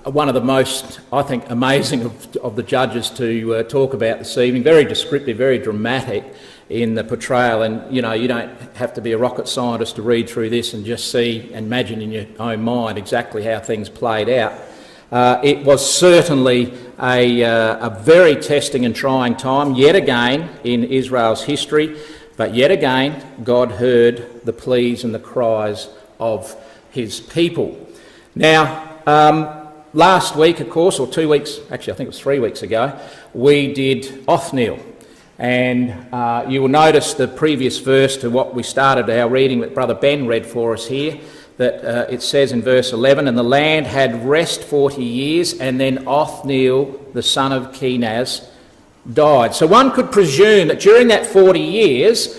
one of the most, I think, amazing of the judges to talk about this evening. Very descriptive, very dramatic in the portrayal, and you don't have to be a rocket scientist to read through this and just see and imagine in your own mind exactly how things played out. It was certainly a very testing and trying time, yet again, in Israel's history, but yet again, God heard the pleas and the cries of his people. Now, last week, of course, or 2 weeks, actually I think it was 3 weeks ago, we did Othniel. And you will notice the previous verse to what we started our reading that Brother Ben read for us here, that it says in verse 11, "And the land had rest 40 years, and then Othniel, the son of Kenaz, died." So one could presume that during that 40 years,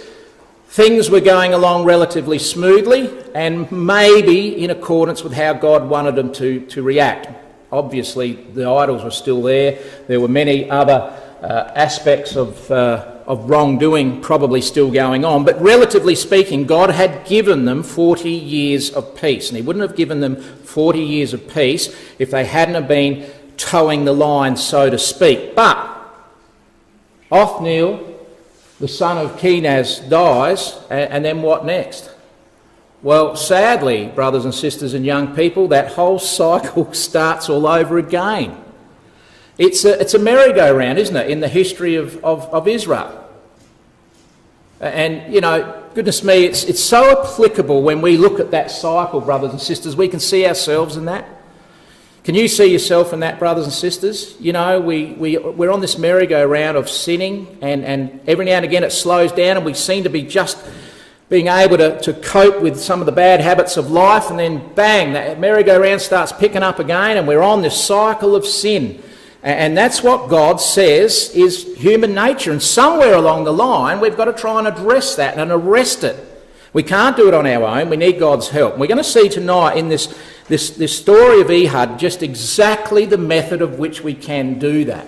things were going along relatively smoothly and maybe in accordance with how God wanted them to react. Obviously, the idols were still there. There were many other aspects of wrongdoing probably still going on, but relatively speaking, God had given them 40 years of peace, and he wouldn't have given them 40 years of peace if they hadn't have been towing the line, so to speak. But Othniel, the son of Kenaz, dies, and then what next? Well, sadly, brothers and sisters and young people, that whole cycle starts all over again. It's a merry-go-round, isn't it, in the history of Israel? And, goodness me, it's so applicable when we look at that cycle, brothers and sisters. We can see ourselves in that. Can you see yourself in that, brothers and sisters? We're on this merry-go-round of sinning, and every now and again it slows down, and we seem to be just being able to cope with some of the bad habits of life, and then bang, that merry-go-round starts picking up again, and we're on this cycle of sin. And that's what God says is human nature. And somewhere along the line, we've got to try and address that and arrest it. We can't do it on our own. We need God's help. And we're going to see tonight in this story of Ehud just exactly the method of which we can do that.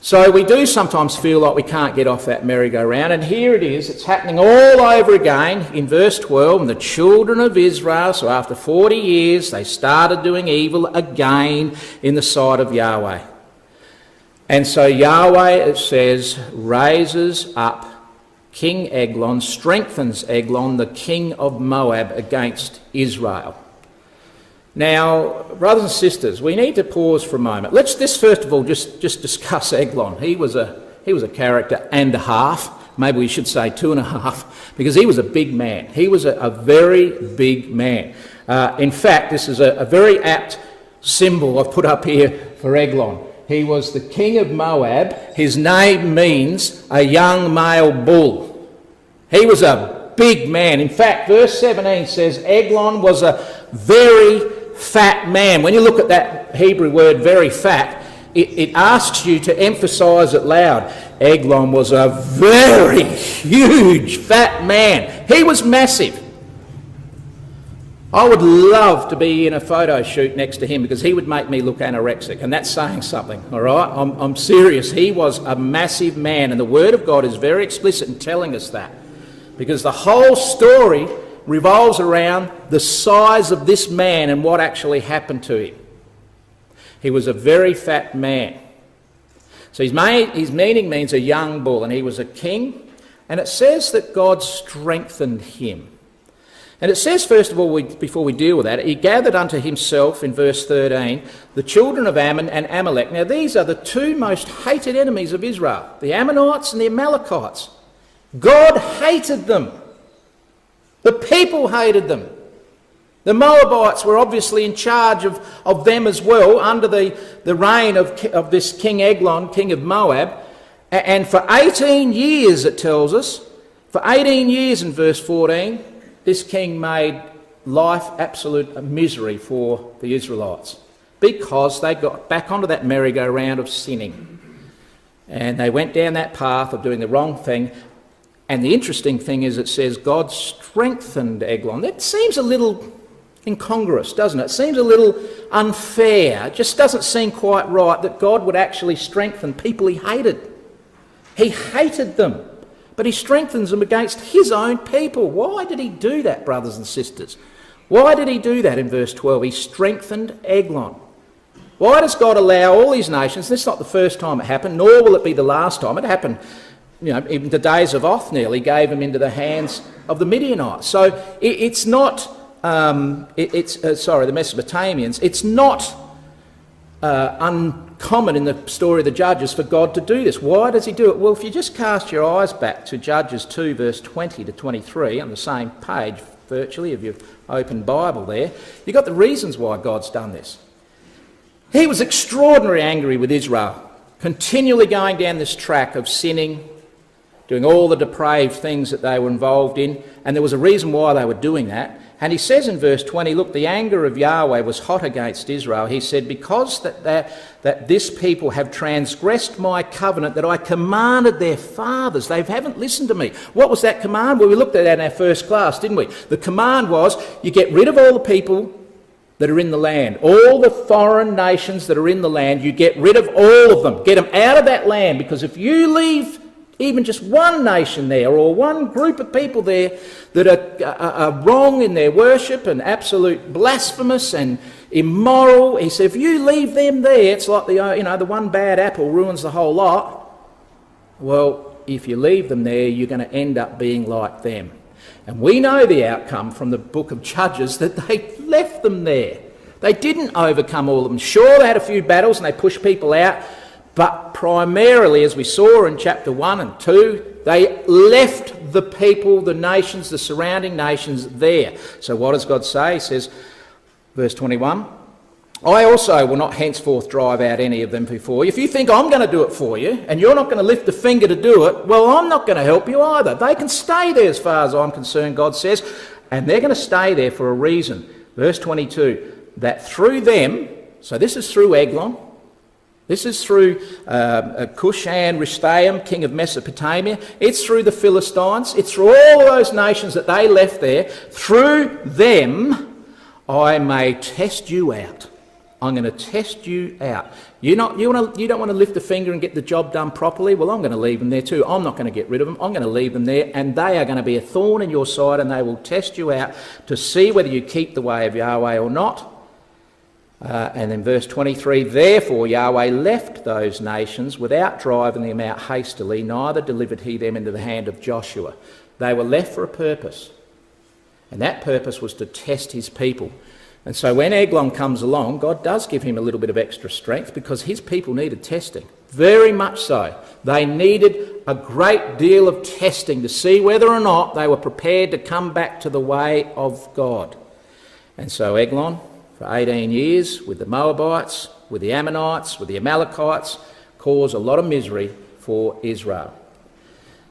So we do sometimes feel like we can't get off that merry-go-round. And here it is. It's happening all over again in verse 12. And the children of Israel, so after 40 years, they started doing evil again in the sight of Yahweh. And so Yahweh, it says, raises up King Eglon, strengthens Eglon, the king of Moab, against Israel. Now, brothers and sisters, we need to pause for a moment. Let's first of all just discuss Eglon. He was a character and a half, maybe we should say 2.5, because he was a big man. He was a very big man. In fact, this is a very apt symbol I've put up here for Eglon. He was the king of Moab. His name means a young male bull. He was a big man. In fact, verse 17 says Eglon was a very fat man. When you look at that Hebrew word, very fat, it asks you to emphasise it loud. Eglon was a very huge fat man. He was massive. I would love to be in a photo shoot next to him because he would make me look anorexic, and that's saying something, all right? I'm serious. He was a massive man, and the Word of God is very explicit in telling us that, because the whole story revolves around the size of this man and what actually happened to him. He was a very fat man. So his meaning means a young bull, and he was a king, and it says that God strengthened him. And it says, first of all, before we deal with that, he gathered unto himself, in verse 13, the children of Ammon and Amalek. Now, these are the two most hated enemies of Israel, the Ammonites and the Amalekites. God hated them. The people hated them. The Moabites were obviously in charge of them as well, under the reign of this King Eglon, king of Moab. And for 18 years, it tells us, for 18 years in verse 14, this king made life absolute misery for the Israelites because they got back onto that merry-go-round of sinning. And they went down that path of doing the wrong thing. And the interesting thing is it says God strengthened Eglon. That seems a little incongruous, doesn't it? It seems a little unfair. It just doesn't seem quite right that God would actually strengthen people he hated. He hated them. But he strengthens them against his own people. Why did he do that, brothers and sisters? Why did he do that in verse 12? He strengthened Eglon. Why does God allow all these nations? This is not the first time it happened, nor will it be the last time. It happened, even the days of Othniel, he gave them into the hands of the Midianites. So it's not, the Mesopotamians, it's not uncommon in the story of the Judges for God to do this. Why does he do it? Well, if you just cast your eyes back to Judges 2, verse 20 to 23, on the same page, virtually, of your open Bible there, you've got the reasons why God's done this. He was extraordinarily angry with Israel, continually going down this track of sinning, doing all the depraved things that they were involved in, and there was a reason why they were doing that. And he says in verse 20, look, the anger of Yahweh was hot against Israel. He said, because that this people have transgressed my covenant that I commanded their fathers. They haven't listened to me. What was that command? Well, we looked at that in our first class, didn't we? The command was, you get rid of all the people that are in the land. All the foreign nations that are in the land, you get rid of all of them. Get them out of that land, because if you leave even just one nation there, or one group of people there that are wrong in their worship and absolute blasphemous and immoral, he said, if you leave them there, it's like the one bad apple ruins the whole lot. Well, if you leave them there, you're going to end up being like them. And we know the outcome from the book of Judges, that they left them there. They didn't overcome all of them. Sure, they had a few battles and they pushed people out, but primarily, as we saw in chapter 1 and 2, they left the people, the nations, the surrounding nations there. So what does God say? He says, verse 21, I also will not henceforth drive out any of them before you. If you think I'm going to do it for you, and you're not going to lift a finger to do it, well, I'm not going to help you either. They can stay there as far as I'm concerned, God says, and they're going to stay there for a reason. Verse 22, that through them, so this is through Eglon, this is through Cushan-Rishathaim, king of Mesopotamia. It's through the Philistines. It's through all of those nations that they left there. Through them, I may test you out. I'm going to test you out. You don't want to lift a finger and get the job done properly? Well, I'm going to leave them there too. I'm not going to get rid of them. I'm going to leave them there, and they are going to be a thorn in your side, and they will test you out to see whether you keep the way of Yahweh or not. And then verse 23, therefore Yahweh left those nations without driving them out hastily, neither delivered he them into the hand of Joshua. They were left for a purpose, and that purpose was to test his people. And so when Eglon comes along, God does give him a little bit of extra strength, because his people needed testing, very much so. They needed a great deal of testing to see whether or not they were prepared to come back to the way of God. And so Eglon, for 18 years, with the Moabites, with the Ammonites, with the Amalekites, caused a lot of misery for Israel.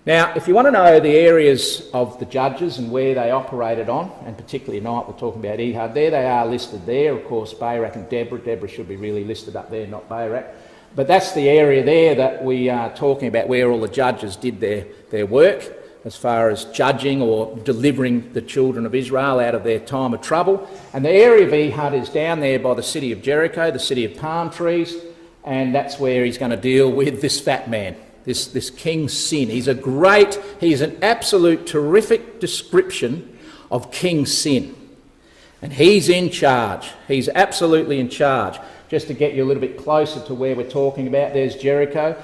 Now, if you want to know the areas of the Judges and where they operated on, and particularly tonight we're talking about Ehud, there they are listed there. Of course, Barak and Deborah. Deborah should be really listed up there, not Barak. But that's the area there that we are talking about, where all the judges did their work, as far as judging or delivering the children of Israel out of their time of trouble. And the area of Ehud is down there by the city of Jericho, the city of palm trees, and that's where he's going to deal with this fat man, this King Sin. He's an absolute terrific description of King Sin. And he's in charge. He's absolutely in charge. Just to get you a little bit closer to where we're talking about, there's Jericho.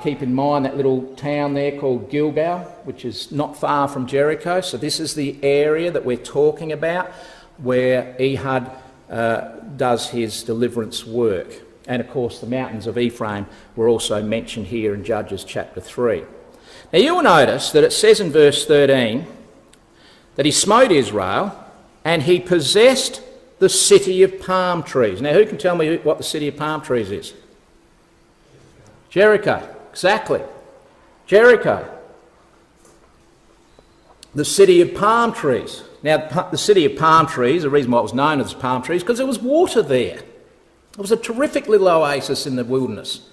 Keep in mind that little town there called Gilgal, which is not far from Jericho. So this is the area that we're talking about, where Ehud does his deliverance work. And of course the mountains of Ephraim were also mentioned here in Judges chapter 3. Now you'll notice that it says in verse 13 that he smote Israel and he possessed the city of palm trees. Now who can tell me what the city of palm trees is? Jericho, exactly. Jericho. The city of palm trees. Now, the city of palm trees, the reason why it was known as palm trees, because there was water there. It was a terrific little oasis in the wilderness.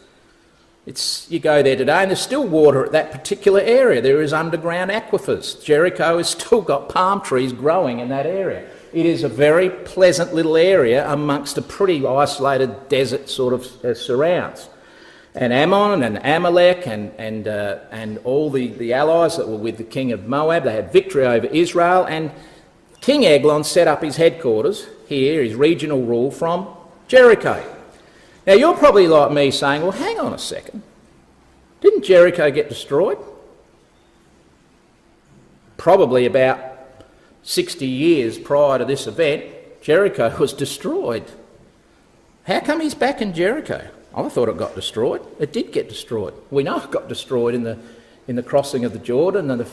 You go there today and there's still water at that particular area. There is underground aquifers. Jericho has still got palm trees growing in that area. It is a very pleasant little area amongst a pretty isolated desert sort of surrounds. And Ammon and Amalek and all the allies that were with the king of Moab, they had victory over Israel, and King Eglon set up his headquarters here, his regional rule, from Jericho. Now, you're probably like me saying, well, hang on a second. Didn't Jericho get destroyed? Probably about 60 years prior to this event, Jericho was destroyed. How come he's back in Jericho? I thought it got destroyed. It did get destroyed. We know it got destroyed in the crossing of the Jordan and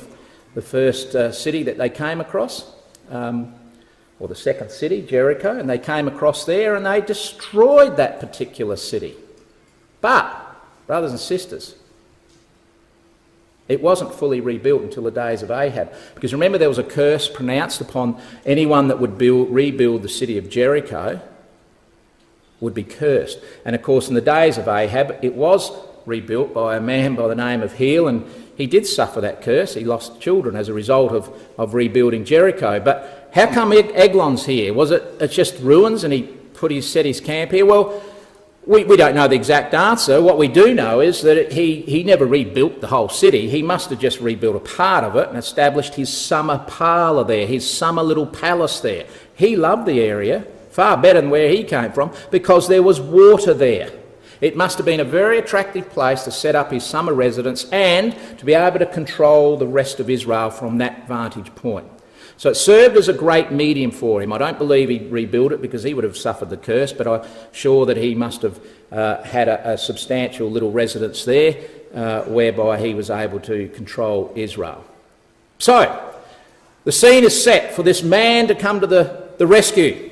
the first city that they came across, or the second city, Jericho, and they came across there and they destroyed that particular city. But, brothers and sisters, it wasn't fully rebuilt until the days of Ahab. Because remember, there was a curse pronounced upon anyone that would rebuild the city of Jericho would be cursed. And of course, in the days of Ahab, it was rebuilt by a man by the name of Heel, and he did suffer that curse. He lost children as a result of rebuilding Jericho. But how come Eglon's here? Was it's just ruins and he set his camp here? Well, we don't know the exact answer. What we do know is that he never rebuilt the whole city. He must have just rebuilt a part of it and established his summer parlour there, his summer little palace there. He loved the area far better than where he came from because there was water there. It must have been a very attractive place to set up his summer residence and to be able to control the rest of Israel from that vantage point. So it served as a great medium for him. I don't believe he rebuilt it because he would have suffered the curse, but I'm sure that he must have had a substantial little residence there whereby he was able to control Israel. So the scene is set for this man to come to the rescue,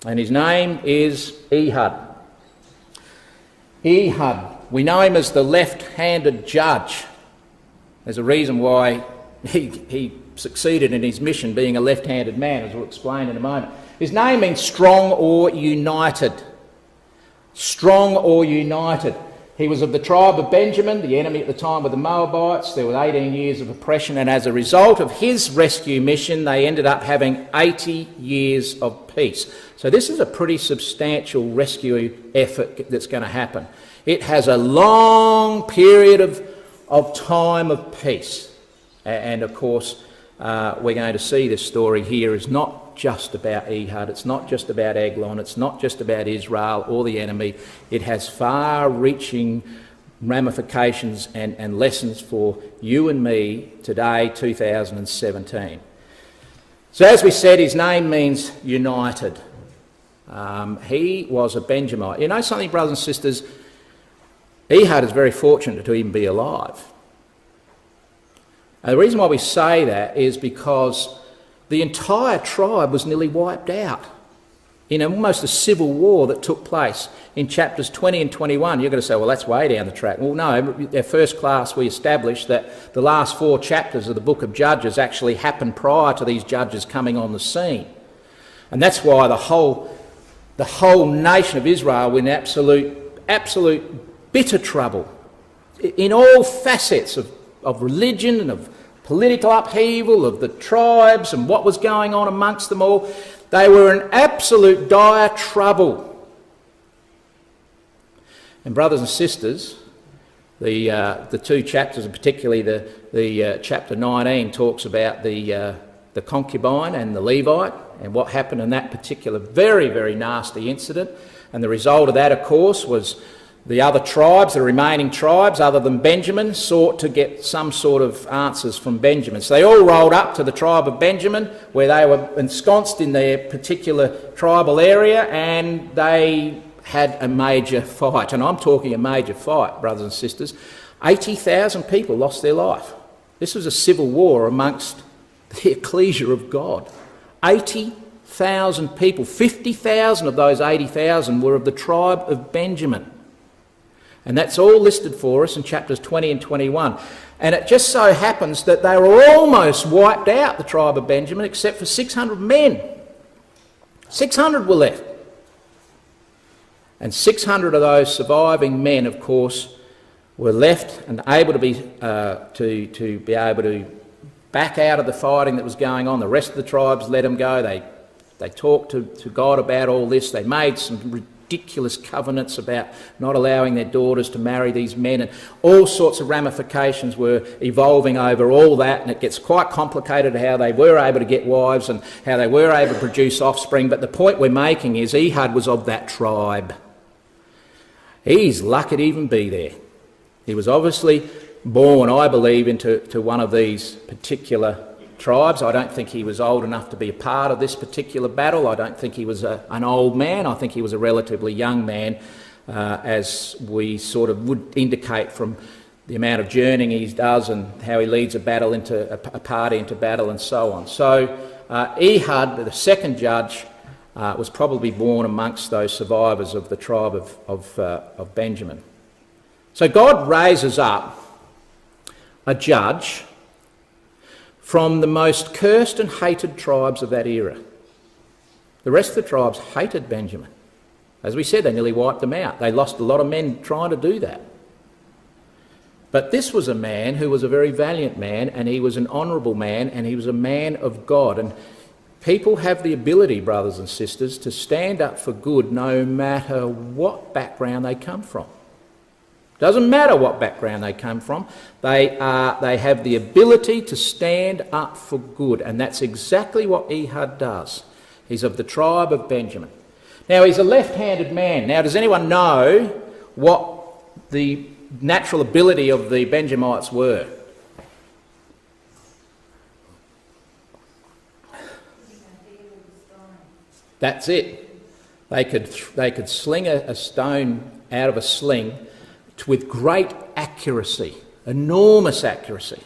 and his name is Ehud. Ehud, we know him as the left-handed judge. There's a reason why he succeeded in his mission being a left-handed man, as we'll explain in a moment. His name means strong or united. Strong or united. He was of the tribe of Benjamin. The enemy at the time were the Moabites. There were 18 years of oppression, and as a result of his rescue mission, they ended up having 80 years of peace. So this is a pretty substantial rescue effort that's going to happen. It has a long period of time of peace. And of course, we're going to see this story here is not just about Ehud, it's not just about Eglon, it's not just about Israel or the enemy. It has far-reaching ramifications and lessons for you and me today, 2017. So as we said, his name means united. He was a Benjamite. You know something, brothers and sisters? Ehud is very fortunate to even be alive. And the reason why we say that is because the entire tribe was nearly wiped out in almost a civil war that took place in chapters 20 and 21. You're going to say, well, that's way down the track. Well, no, at first class we established that the last 4 chapters of the book of Judges actually happened prior to these judges coming on the scene. And that's why the whole nation of Israel were in absolute bitter trouble in all facets of religion and of political upheaval, of the tribes and what was going on amongst them all. They were in absolute dire trouble. And brothers and sisters, the 2 chapters, and particularly the chapter 19, talks about the concubine and the Levite and what happened in that particular very, very nasty incident. And the result of that, of course, was the other tribes, the remaining tribes other than Benjamin, sought to get some sort of answers from Benjamin. So they all rolled up to the tribe of Benjamin, where they were ensconced in their particular tribal area, and they had a major fight. And I'm talking a major fight, brothers and sisters. 80,000 people lost their life. This was a civil war amongst the ecclesia of God. 80,000 people. 50,000 of those 80,000 were of the tribe of Benjamin. And that's all listed for us in chapters 20 and 21. And it just so happens that they were almost wiped out, the tribe of Benjamin, except for 600 men. 600 were left. And 600 of those surviving men, of course, were left and able to be able to back out of the fighting that was going on. The rest of the tribes let them go. They talked to God about all this. They made some ridiculous covenants about not allowing their daughters to marry these men, and all sorts of ramifications were evolving over all that, and it gets quite complicated how they were able to get wives and how they were able to produce offspring. But the point we're making is Ehud was of that tribe. He's lucky to even be there. He was obviously born, I believe, into one of these particular tribes. I don't think he was old enough to be a part of this particular battle. I don't think he was an old man. I think he was a relatively young man, as we sort of would indicate from the amount of journeying he does and how he leads a battle into a party into battle and so on. So Ehud, the second judge, was probably born amongst those survivors of the tribe of Benjamin. So God raises up a judge from the most cursed and hated tribes of that era. The rest of the tribes hated Benjamin. As we said, they nearly wiped them out. They lost a lot of men trying to do that. But this was a man who was a very valiant man, and he was an honourable man, and he was a man of God. And people have the ability, brothers and sisters, to stand up for good no matter what background they come from. Doesn't matter what background they come from, they have the ability to stand up for good, and that's exactly what Ehud does. He's of the tribe of Benjamin. Now, he's a left-handed man. Now, does anyone know what the natural ability of the Benjamites were? That's it. They could sling a stone out of a sling with great accuracy, enormous accuracy.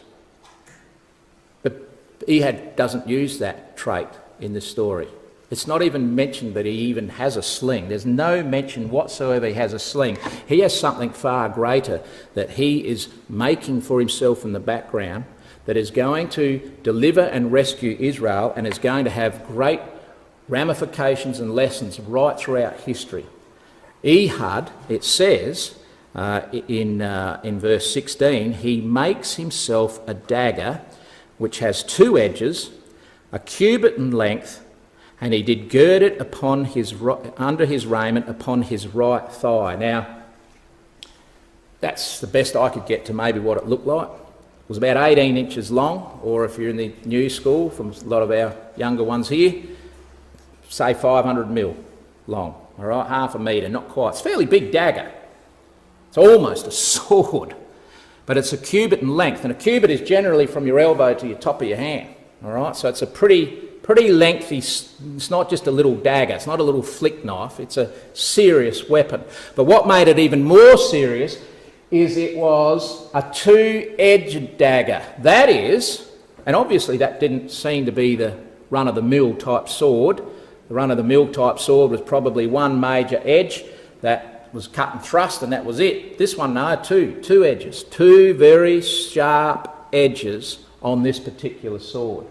But Ehud doesn't use that trait in this story. It's not even mentioned that he even has a sling. There's no mention whatsoever he has a sling. He has something far greater that he is making for himself in the background that is going to deliver and rescue Israel and is going to have great ramifications and lessons right throughout history. Ehud, it says in verse 16, he makes himself a dagger which has two edges, a cubit in length, and he did gird it upon under his raiment upon his right thigh. Now, that's the best I could get to maybe what it looked like. It was about 18 inches long, or if you're in the new school, from a lot of our younger ones here, say 500 mil long, all right, half a metre, not quite. It's a fairly big dagger. It's almost a sword, but it's a cubit in length, and a cubit is generally from your elbow to your top of your hand, all right? So it's a pretty lengthy, it's not just a little dagger, it's not a little flick knife, it's a serious weapon. But what made it even more serious is it was a two-edged dagger. That is, and obviously that didn't seem to be the run-of-the-mill type sword. The run-of-the-mill type sword was probably one major edge that was cut and thrust, and that was it. This one, no, two edges, two very sharp edges on this particular sword.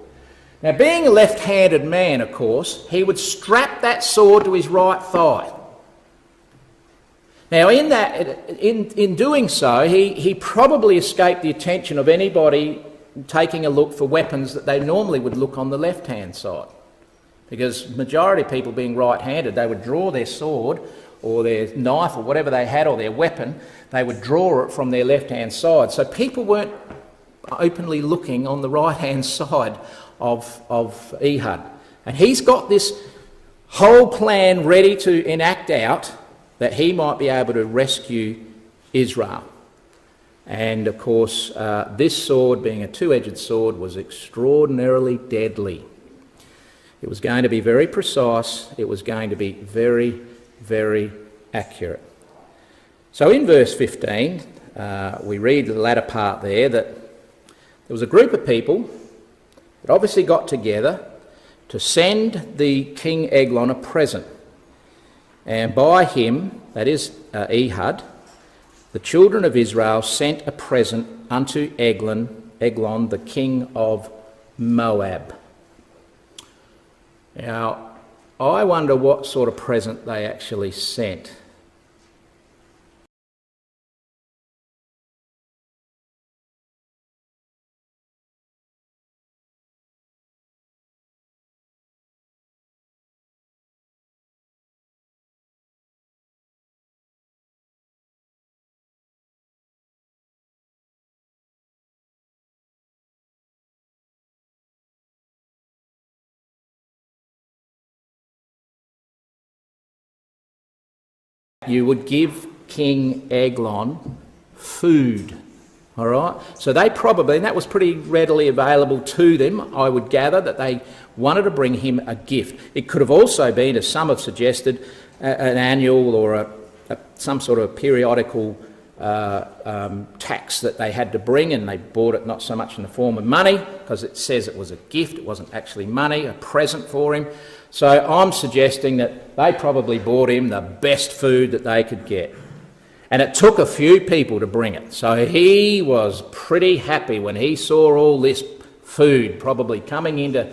Now, being a left-handed man, of course, he would strap that sword to his right thigh. Now, in doing so, he probably escaped the attention of anybody taking a look for weapons that they normally would look on the left-hand side. Because majority of people being right-handed, they would draw their sword or their knife or whatever they had, or their weapon, they would draw it from their left-hand side. So people weren't openly looking on the right-hand side of Ehud. And he's got this whole plan ready to enact out that he might be able to rescue Israel. And of course, this sword, being a two-edged sword, was extraordinarily deadly. It was going to be very precise. It was going to be very, very accurate. So in verse 15, we read the latter part there that there was a group of people that obviously got together to send the King Eglon a present. And by him, that is Ehud, the children of Israel sent a present unto Eglon, the king of Moab. Now, I wonder what sort of present they actually sent. You would give King Eglon food. All right? So they probably, and that was pretty readily available to them, I would gather, that they wanted to bring him a gift. It could have also been, as some have suggested, an annual or some sort of periodical tax that they had to bring, and they bought it not so much in the form of money, because it says it was a gift, it wasn't actually money, a present for him. So I'm suggesting that they probably bought him the best food that they could get. And it took a few people to bring it. So he was pretty happy when he saw all this food probably coming into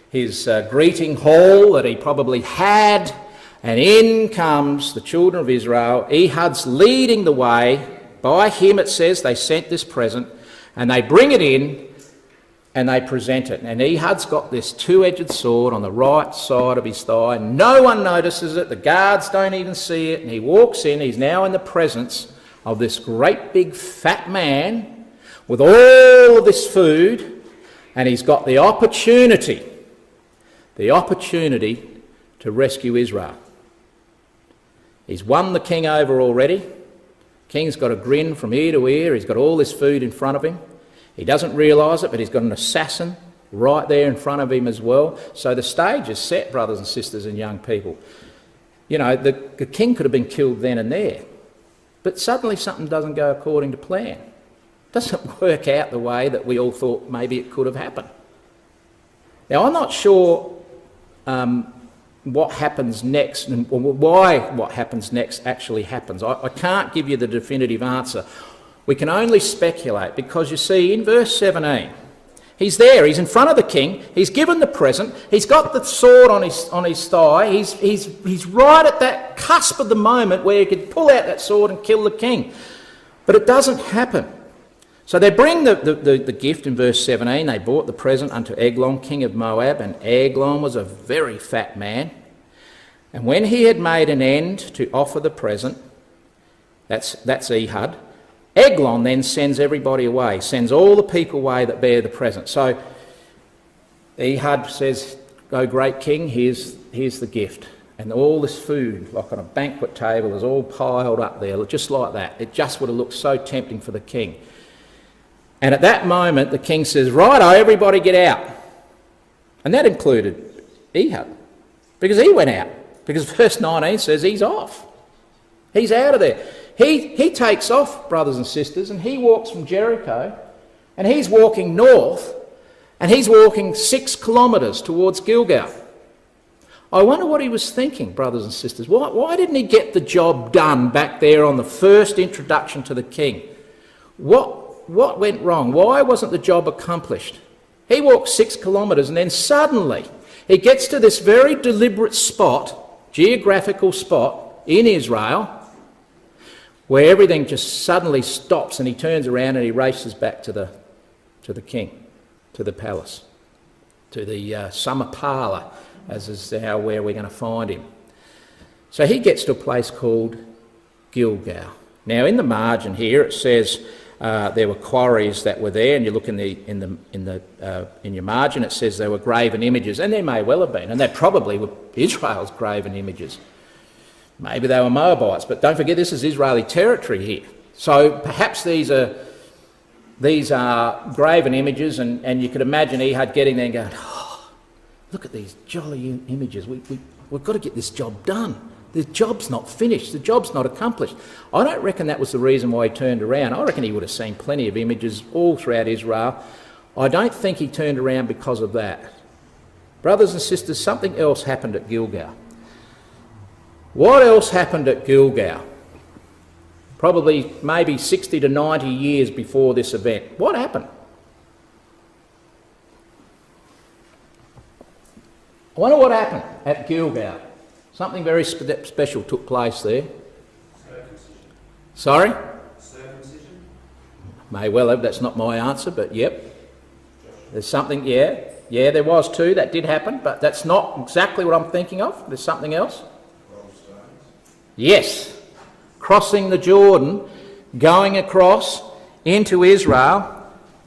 his greeting hall that he probably had. And in comes the children of Israel. Ehud's leading the way. By him, it says, they sent this present. And they bring it in and they present it. And Ehud's got this two-edged sword on the right side of his thigh. No one notices it. The guards don't even see it. And he walks in. He's now in the presence of this great big fat man with all of this food. And he's got the opportunity to rescue Israel. He's won the king over already. King's got a grin from ear to ear. He's got all this food in front of him. He doesn't realise it, but he's got an assassin right there in front of him as well. So the stage is set, brothers and sisters and young people. You know, the king could have been killed then and there. But suddenly something doesn't go according to plan. It doesn't work out the way that we all thought maybe it could have happened. Now, I'm not sure what happens next and why what happens next actually happens. I can't give you the definitive answer. We can only speculate because, you see, in verse 17, he's there, he's in front of the king, he's given the present, he's got the sword on his thigh, he's right at that cusp of the moment where he could pull out that sword and kill the king. But it doesn't happen. So they bring the gift in verse 17. They brought the present unto Eglon, king of Moab, and Eglon was a very fat man. And when he had made an end to offer the present, that's Ehud, Eglon then sends everybody away, sends all the people away that bear the present. So Ehud says, "O great king, here's the gift." And all this food, like on a banquet table, is all piled up there, just like that. It just would have looked so tempting for the king. And at that moment, the king says, "Righto, everybody get out." And that included Ehud, because he went out. Because verse 19 says he's off. He's out of there. He takes off, brothers and sisters, and he walks from Jericho, and he's walking north, and he's walking 6 kilometres towards Gilgal. I wonder what he was thinking, brothers and sisters. Why didn't he get the job done back there on the first introduction to the king? What went wrong? Why wasn't the job accomplished? He walks 6 kilometres and then suddenly he gets to this very deliberate spot, geographical spot in Israel, where everything just suddenly stops, and he turns around and he races back to the king, to the palace, to the summer parlour, as is now where we're going to find him. So he gets to a place called Gilgal. Now in the margin here it says there were quarries that were there, and you look in your margin, it says there were graven images, and there may well have been, and they probably were Israel's graven images. Maybe they were Moabites, but don't forget this is Israeli territory here. So perhaps these are graven images, and you could imagine Ehud getting there and going, "Oh, look at these jolly images. We've got to get this job done. The job's not finished. The job's not accomplished." I don't reckon that was the reason why he turned around. I reckon he would have seen plenty of images all throughout Israel. I don't think he turned around because of that. Brothers and sisters, something else happened at Gilgal. What else happened at Gilgal? Probably maybe 60 to 90 years before this event. What happened? I wonder what happened at Gilgal. Something very special took place there. Circumcision. Sorry? Circumcision. May well have, that's not my answer, but yep. There's something, yeah, there was too, that did happen, but that's not exactly what I'm thinking of. There's something else. Yes, crossing the Jordan, going across into Israel,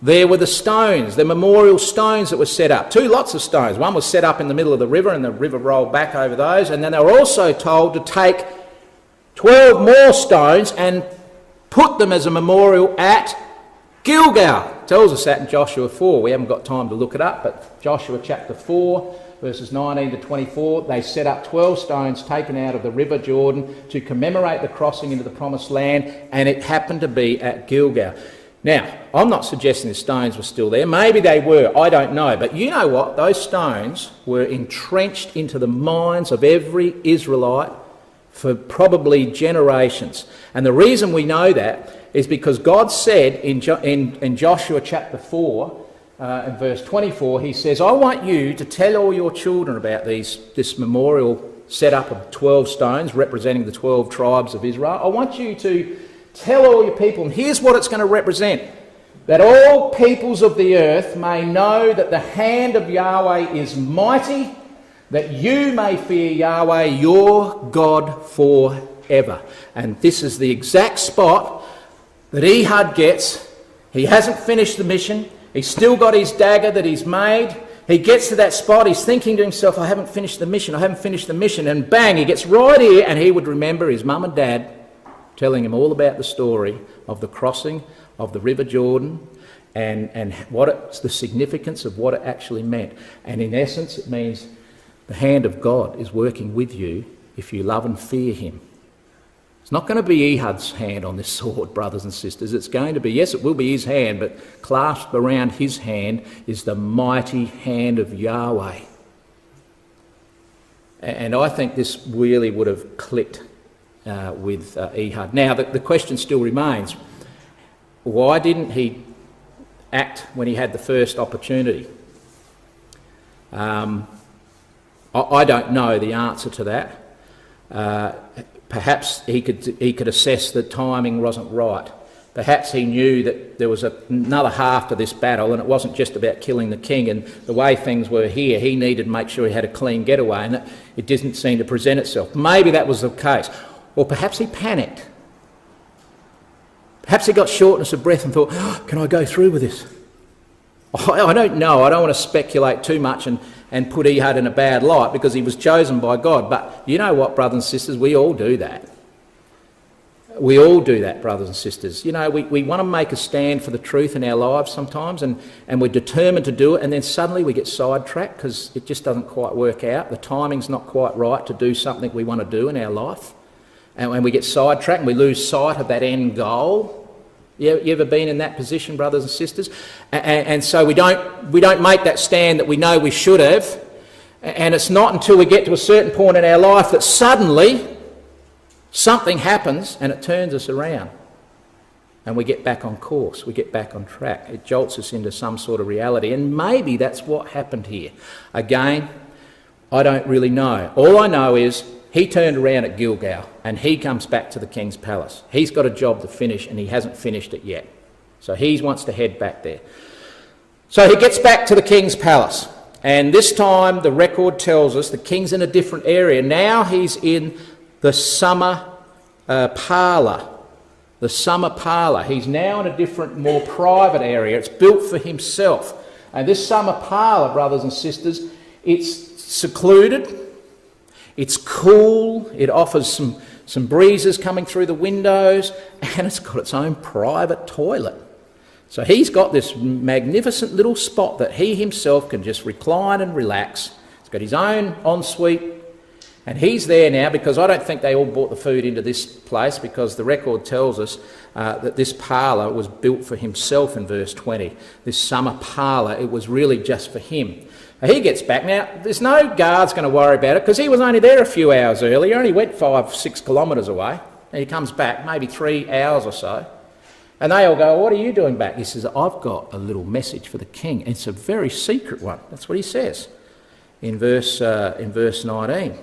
there were the stones, the memorial stones that were set up. 2 lots of stones. One was set up in the middle of the river, and the river rolled back over those, and then they were also told to take 12 more stones and put them as a memorial at Gilgal. It tells us that in Joshua 4. We haven't got time to look it up, but Joshua chapter 4, verses 19 to 24, they set up 12 stones taken out of the river Jordan to commemorate the crossing into the promised land, and it happened to be at Gilgal. Now, I'm not suggesting the stones were still there. Maybe they were, I don't know. But you know what? Those stones were entrenched into the minds of every Israelite for probably generations. And the reason we know that is because God said in Joshua chapter 4, in verse 24, he says, I want you to tell all your children about this memorial set up of 12 stones representing the 12 tribes of Israel. I want you to tell all your people, and here's what it's going to represent, that all peoples of the earth may know that the hand of Yahweh is mighty, that you may fear Yahweh your God forever. And this is the exact spot that Ehud gets. He hasn't finished the mission. He's still got his dagger that he's made. He gets to that spot. He's thinking to himself, I haven't finished the mission. I haven't finished the mission. And bang, he gets right here, and he would remember his mum and dad telling him all about the story of the crossing of the River Jordan and what it's the significance of what it actually meant. And in essence, it means the hand of God is working with you if you love and fear him. It's not going to be Ehud's hand on this sword, brothers and sisters. It's going to be, yes, it will be his hand, but clasped around his hand is the mighty hand of Yahweh. And I think this really would have clicked with Ehud. Now, the question still remains, why didn't he act when he had the first opportunity? I don't know the answer to that. Perhaps he could assess the timing wasn't right. Perhaps he knew that there was another half to this battle, and it wasn't just about killing the king, and the way things were here, he needed to make sure he had a clean getaway, and it didn't seem to present itself. Maybe that was the case. Or perhaps he panicked. Perhaps he got shortness of breath and thought, oh, can I go through with this? I don't know. I don't want to speculate too much and put Ehud in a bad light, because he was chosen by God. But you know what, brothers and sisters, we all do that. We all do that, brothers and sisters. You know, we want to make a stand for the truth in our lives sometimes, and we're determined to do it, and then suddenly we get sidetracked because it just doesn't quite work out. The timing's not quite right to do something we want to do in our life. And when we get sidetracked and we lose sight of that end goal. You ever been in that position, brothers and sisters? And so we don't make that stand that we know we should have. And it's not until we get to a certain point in our life that suddenly something happens and it turns us around. And we get back on course, we get back on track. It jolts us into some sort of reality. And maybe that's what happened here. Again, I don't really know. All I know is he turned around at Gilgal and he comes back to the king's palace. He's got a job to finish and he hasn't finished it yet. So he wants to head back there. So he gets back to the king's palace. And this time the record tells us the king's in a different area. Now he's in the summer parlour. The summer parlour. He's now in a different, more private area. It's built for himself. And this summer parlour, brothers and sisters, it's secluded. It's cool, it offers some breezes coming through the windows, and it's got its own private toilet. So he's got this magnificent little spot that he himself can just recline and relax. He's got his own ensuite, and he's there now because I don't think they all brought the food into this place, because the record tells us that this parlour was built for himself in verse 20. This summer parlour, it was really just for him. He gets back. Now, there's no guards going to worry about it because he was only there a few hours earlier. He only went 5-6 kilometres away. And he comes back maybe 3 hours or so. And they all go, what are you doing back? He says, I've got a little message for the king. It's a very secret one. That's what he says in verse 19.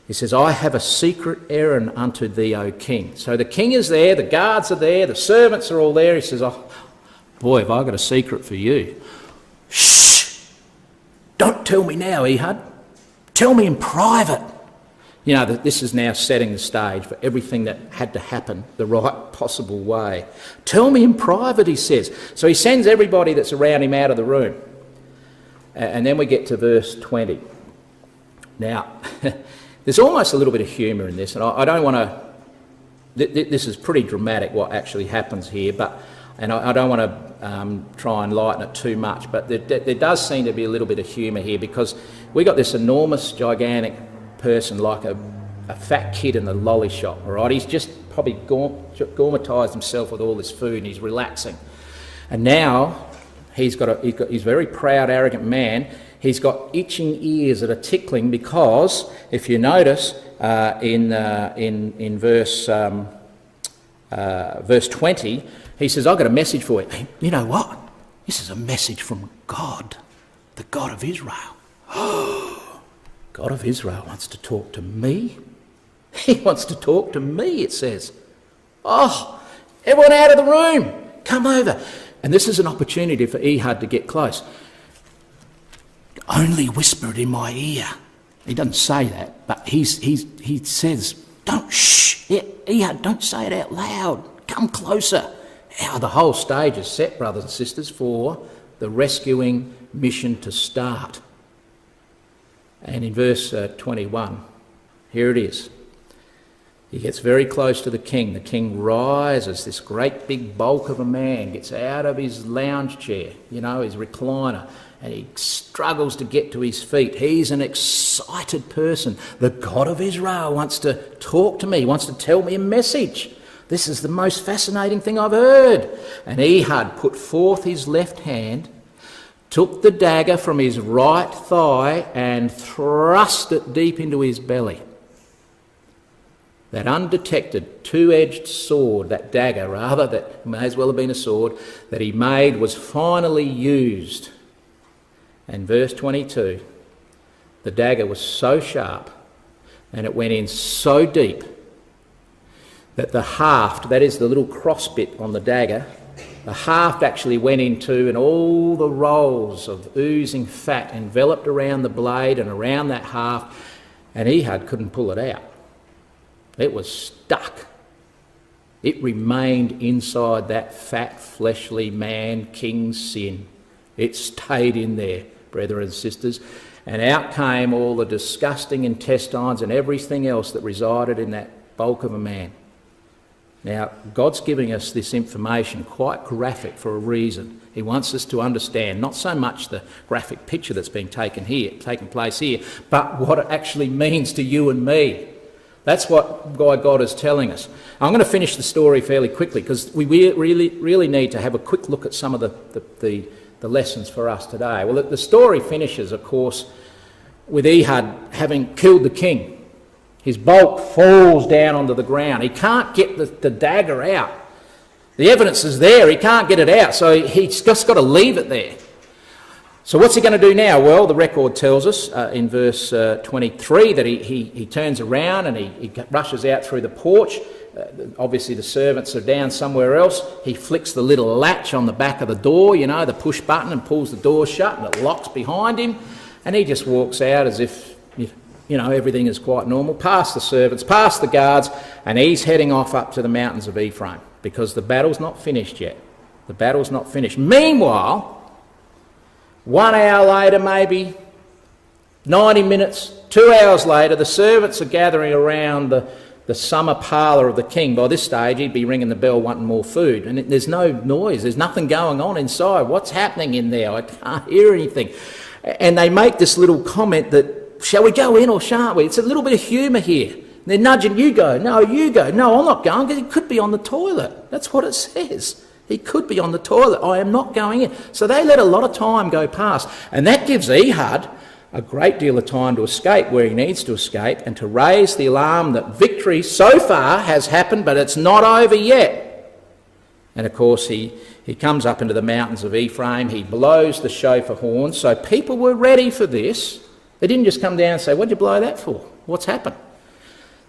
He says, I have a secret errand unto thee, O king. So the king is there, the guards are there, the servants are all there. He says, oh, boy, have I got a secret for you. Shh! Don't tell me now, Ehud. Tell me in private. You know, this is now setting the stage for everything that had to happen the right possible way. Tell me in private, he says. So he sends everybody that's around him out of the room. And then we get to verse 20. Now, there's almost a little bit of humour in this, and I don't want to this is pretty dramatic what actually happens here, and I don't want to try and lighten it too much, but there does seem to be a little bit of humour here, because we got this enormous, gigantic person like a fat kid in the lolly shop, all right? He's just probably gourmetised himself with all this food and he's relaxing. And now he's a very proud, arrogant man. He's got itching ears that are tickling, because if you notice in verse 20, he says, "I've got a message for you." You know what? This is a message from God, the God of Israel. God of Israel wants to talk to me. He wants to talk to me, it says. Oh, everyone out of the room, come over. And this is an opportunity for Ehud to get close. Only whisper it in my ear. He doesn't say that, but he says, don't, shh, Ehud, don't say it out loud. Come closer. Now the whole stage is set, brothers and sisters, for the rescuing mission to start. And in verse 21, here it is. He gets very close to the king. The king rises, this great big bulk of a man, gets out of his lounge chair, his recliner, and he struggles to get to his feet. He's an excited person. The God of Israel wants to talk to me, wants to tell me a message. This is the most fascinating thing I've heard. And Ehud put forth his left hand, took the dagger from his right thigh and thrust it deep into his belly. That undetected two-edged sword, that dagger rather, that may as well have been a sword, that he made was finally used. And verse 22, the dagger was so sharp and it went in so deep that the haft, that is the little cross bit on the dagger, the haft actually went into, and all the rolls of oozing fat enveloped around the blade and around that haft, and Ehud couldn't pull it out. It was stuck. It remained inside that fat, fleshly man, king's sin. It stayed in there, brethren and sisters, and out came all the disgusting intestines and everything else that resided in that bulk of a man. Now, God's giving us this information, quite graphic, for a reason. He wants us to understand not so much the graphic picture that's being taken place here, but what it actually means to you and me. That's what God is telling us. I'm going to finish the story fairly quickly, because we really need to have a quick look at some of the lessons for us today. Well, the story finishes, of course, with Ehud having killed the king. His bulk falls down onto the ground. He can't get the dagger out. The evidence is there. He can't get it out, so he's just got to leave it there. So what's he going to do now? Well, the record tells us in verse 23 that he turns around and he rushes out through the porch. Obviously the servants are down somewhere else. He flicks the little latch on the back of the door, the push button, and pulls the door shut, and it locks behind him. And he just walks out as if, everything is quite normal, past the servants, past the guards, and he's heading off up to the mountains of Ephraim, because the battle's not finished yet. The battle's not finished. Meanwhile, 1 hour later, maybe 90 minutes, 2 hours later, the servants are gathering around the summer parlour of the king. By this stage, he'd be ringing the bell wanting more food. And there's no noise. There's nothing going on inside. What's happening in there? I can't hear anything. And they make this little comment that, shall we go in or shan't we? It's a little bit of humour here. They're nudging, you go. No, you go. No, I'm not going, because he could be on the toilet. That's what it says. He could be on the toilet. I am not going in. So they let a lot of time go past. And that gives Ehud a great deal of time to escape where he needs to escape, and to raise the alarm that victory so far has happened, but it's not over yet. And of course he comes up into the mountains of Ephraim. He blows the shofar horn. So people were ready for this. They didn't just come down and say, what'd you blow that for? What's happened?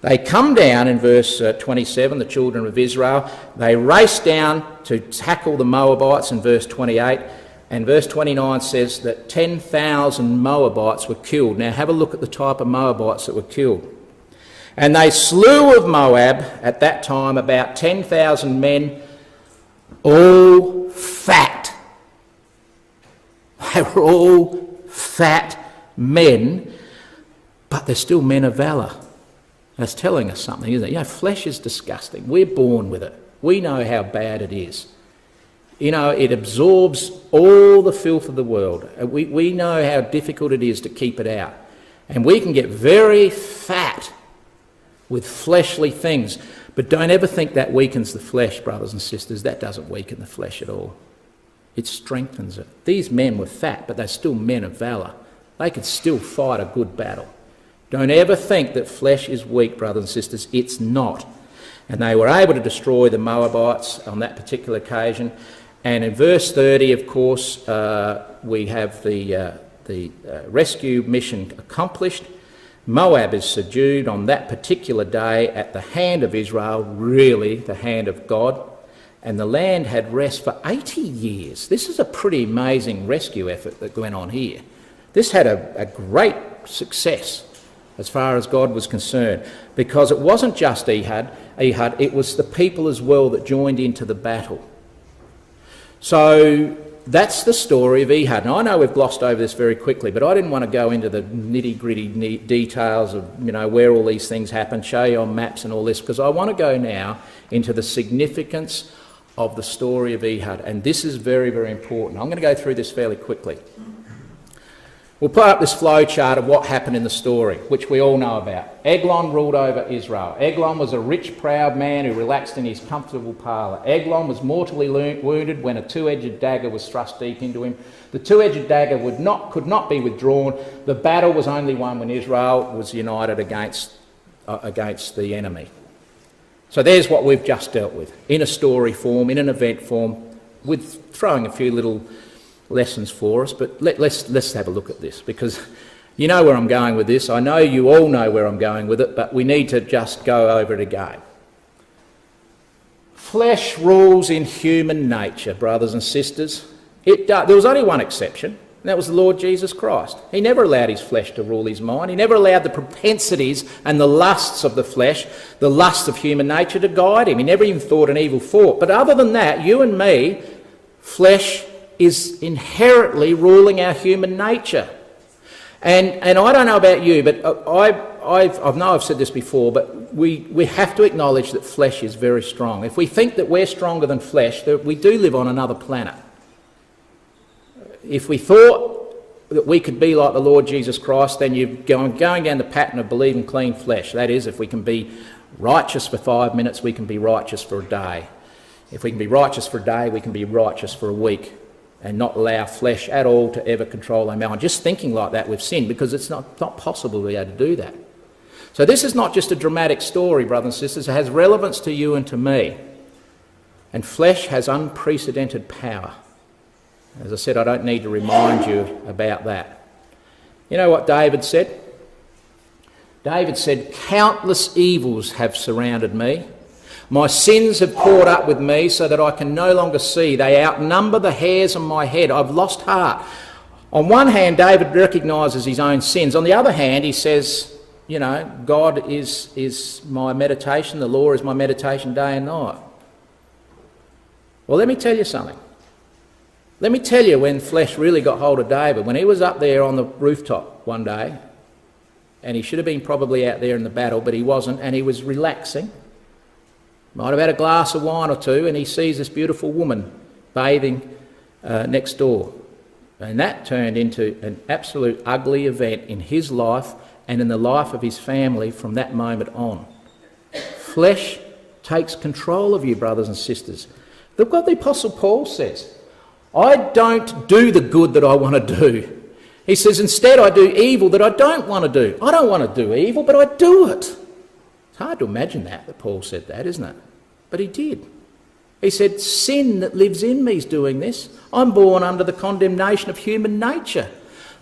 They come down in verse 27, the children of Israel. They race down to tackle the Moabites in verse 28. And verse 29 says that 10,000 Moabites were killed. Now have a look at the type of Moabites that were killed. And they slew of Moab at that time about 10,000 men, all fat. They were all fat men, but they're still men of valour. That's telling us something, isn't it? You know, flesh is disgusting. We're born with it. We know how bad it is. You know, it absorbs all the filth of the world. We know how difficult it is to keep it out. And we can get very fat with fleshly things. But don't ever think that weakens the flesh, brothers and sisters. That doesn't weaken the flesh at all. It strengthens it. These men were fat, but they're still men of valour. They could still fight a good battle. Don't ever think that flesh is weak, brothers and sisters. It's not. And they were able to destroy the Moabites on that particular occasion. And in verse 30, of course, we have the rescue mission accomplished. Moab is subdued on that particular day at the hand of Israel, really the hand of God. And the land had rest for 80 years. This is a pretty amazing rescue effort that went on here. This had a great success as far as God was concerned, because it wasn't just Ehud, it was the people as well that joined into the battle. So that's the story of Ehud. Now I know we've glossed over this very quickly, but I didn't want to go into the nitty-gritty details of, you know, where all these things happen, show you on maps and all this, because I want to go now into the significance of the story of Ehud, and this is very, very important. I'm going to go through this fairly quickly. We'll put up this flow chart of what happened in the story, which we all know about. Eglon ruled over Israel. Eglon was a rich, proud man who relaxed in his comfortable parlour. Eglon was mortally wounded when a two-edged dagger was thrust deep into him. The two-edged dagger could not be withdrawn. The battle was only won when Israel was united against the enemy. So there's what we've just dealt with, in a story form, in an event form, with throwing a few little lessons for us, but let's have a look at this, because you know where I'm going with this. I know you all know where I'm going with it, but we need to just go over it again. Flesh rules in human nature, brothers and sisters. There was only one exception, and that was the Lord Jesus Christ. He never allowed his flesh to rule his mind. He never allowed the propensities and the lusts of the flesh, the lusts of human nature, to guide him. He never even thought an evil thought. But other than that, you and me, flesh is inherently ruling our human nature. And I don't know about you, but I know I've said this before, but we have to acknowledge that flesh is very strong. If we think that we're stronger than flesh, that we do live on another planet. If we thought that we could be like the Lord Jesus Christ, then you're going down the pattern of believing clean flesh. That is, if we can be righteous for 5 minutes, we can be righteous for a day. If we can be righteous for a day, we can be righteous for a week, and not allow flesh at all to ever control our mind. Just thinking like that, we've sinned, because it's not possible to be able to do that. So this is not just a dramatic story, brothers and sisters. It has relevance to you and to me. And flesh has unprecedented power. As I said, I don't need to remind you about that. You know what David said? David said, "Countless evils have surrounded me. My sins have caught up with me so that I can no longer see. They outnumber the hairs on my head. I've lost heart." On one hand, David recognises his own sins. On the other hand, he says, you know, God is my meditation. The law is my meditation day and night. Well, let me tell you something. Let me tell you when flesh really got hold of David. When he was up there on the rooftop one day, and he should have been probably out there in the battle, but he wasn't, and he was relaxing. Might have had a glass of wine or two, and he sees this beautiful woman bathing next door. And that turned into an absolute ugly event in his life and in the life of his family from that moment on. Flesh takes control of you, brothers and sisters. Look what the Apostle Paul says. I don't do the good that I want to do. He says, instead I do evil that I don't want to do. I don't want to do evil, but I do it. It's hard to imagine that Paul said that, isn't it? But he did. He said, sin that lives in me is doing this. I'm born under the condemnation of human nature.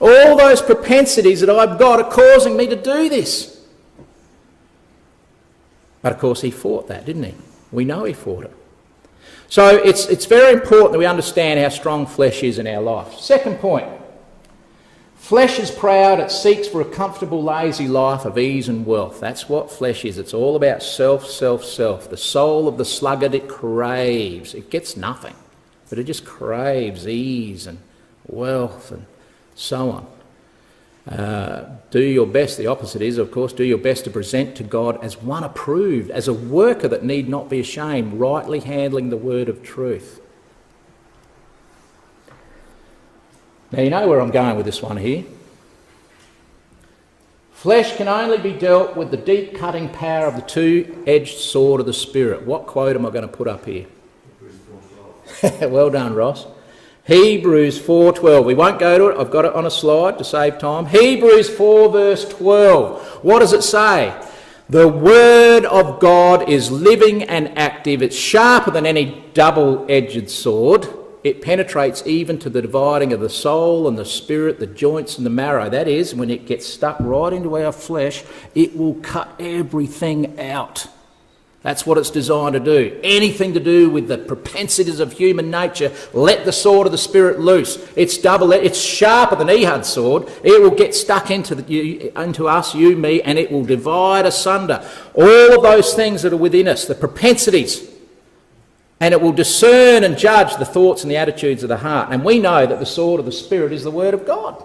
All those propensities that I've got are causing me to do this. But of course he fought that, didn't he? We know he fought it. So it's very important that we understand how strong flesh is in our life. Second point. Flesh is proud, it seeks for a comfortable, lazy life of ease and wealth. That's what flesh is. It's all about self, self, self. The soul of the sluggard, it craves. It gets nothing, but it just craves ease and wealth and so on. Do your best, the opposite is, of course, do your best to present to God as one approved, as a worker that need not be ashamed, rightly handling the word of truth. Now, you know where I'm going with this one here. Flesh can only be dealt with the deep cutting power of the two-edged sword of the Spirit. What quote am I going to put up here? Well done, Ross. Hebrews 4:12. We won't go to it. I've got it on a slide to save time. Hebrews 4 verse 12. What does it say? The word of God is living and active. It's sharper than any double-edged sword. It penetrates even to the dividing of the soul and the spirit, the joints and the marrow. That is, when it gets stuck right into our flesh, it will cut everything out. That's what it's designed to do. Anything to do with the propensities of human nature, let the sword of the Spirit loose. It's sharper than Ehud's sword. It will get stuck into us, you, me, and it will divide asunder all of those things that are within us, the propensities. And it will discern and judge the thoughts and the attitudes of the heart. And we know that the sword of the Spirit is the Word of God.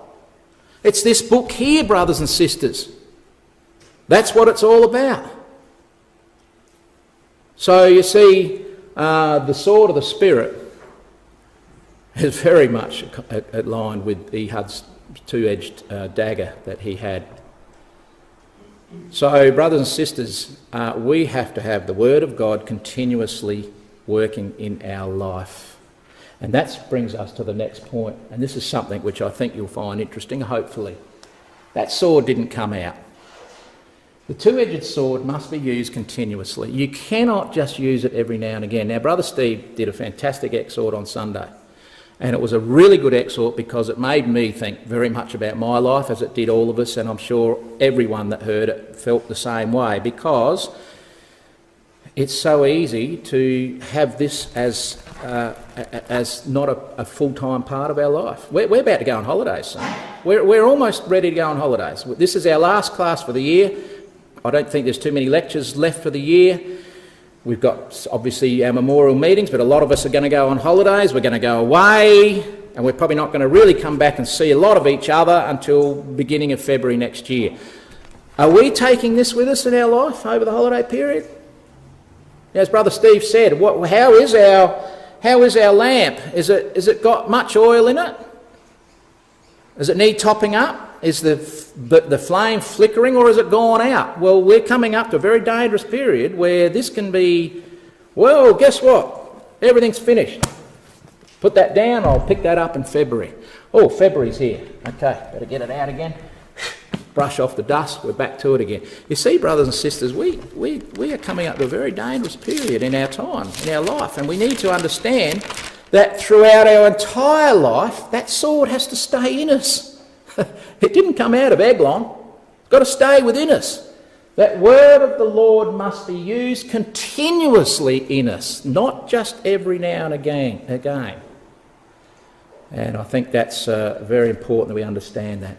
It's this book here, brothers and sisters. That's what it's all about. So you see, the sword of the Spirit is very much aligned with Ehud's two-edged dagger that he had. So, brothers and sisters, we have to have the Word of God continuously working in our life. And that brings us to the next point. And this is something which I think you'll find interesting, hopefully. That sword didn't come out. The two-edged sword must be used continuously. You cannot just use it every now and again. Now, Brother Steve did a fantastic exhort on Sunday, and it was a really good exhort because it made me think very much about my life, as it did all of us, and I'm sure everyone that heard it felt the same way, because it's so easy to have this as not a full-time part of our life. We're about to go on holidays, son. We're almost ready to go on holidays. This is our last class for the year. I don't think there's too many lectures left for the year. We've got, obviously, our memorial meetings, but a lot of us are going to go on holidays. We're going to go away, and we're probably not going to really come back and see a lot of each other until beginning of February next year. Are we taking this with us in our life over the holiday period? As Brother Steve said, how is our lamp? Is it got much oil in it? Does it need topping up? Is the flame flickering, or is it gone out? Well, we're coming up to a very dangerous period where this can be, well, guess what? Everything's finished. Put that down, I'll pick that up in February. Oh, February's here. Okay, better get it out again. Brush off the dust, we're back to it again. You see, brothers and sisters, we are coming up to a very dangerous period in our time, in our life, and we need to understand that throughout our entire life, that sword has to stay in us. It didn't come out of Eglon. It's got to stay within us. That word of the Lord must be used continuously in us, not just every now and again. And I think that's very important that we understand that.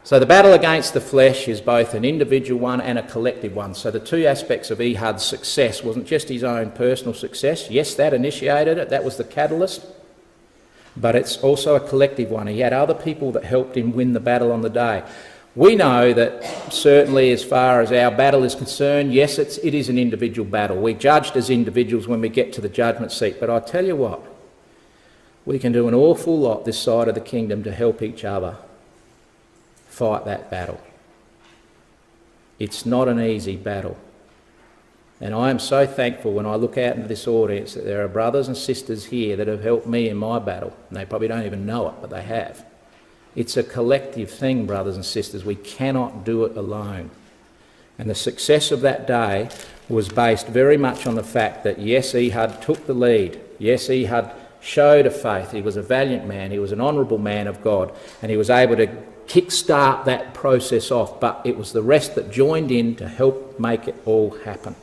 So the battle against the flesh is both an individual one and a collective one. So the two aspects of Ehud's success wasn't just his own personal success. Yes, that initiated it. That was the catalyst. But it's also a collective one. He had other people that helped him win the battle on the day. We know that certainly as far as our battle is concerned, yes, it is an individual battle. We're judged as individuals when we get to the judgment seat. But I tell you what, we can do an awful lot this side of the kingdom to help each other fight that battle. It's not an easy battle. And I am so thankful when I look out into this audience that there are brothers and sisters here that have helped me in my battle. And they probably don't even know it, but they have. It's a collective thing, brothers and sisters. We cannot do it alone. And the success of that day was based very much on the fact that, yes, Ehud took the lead. Yes, Ehud showed a faith. He was a valiant man. He was an honourable man of God. And he was able to kick-start that process off. But it was the rest that joined in to help make it all happen.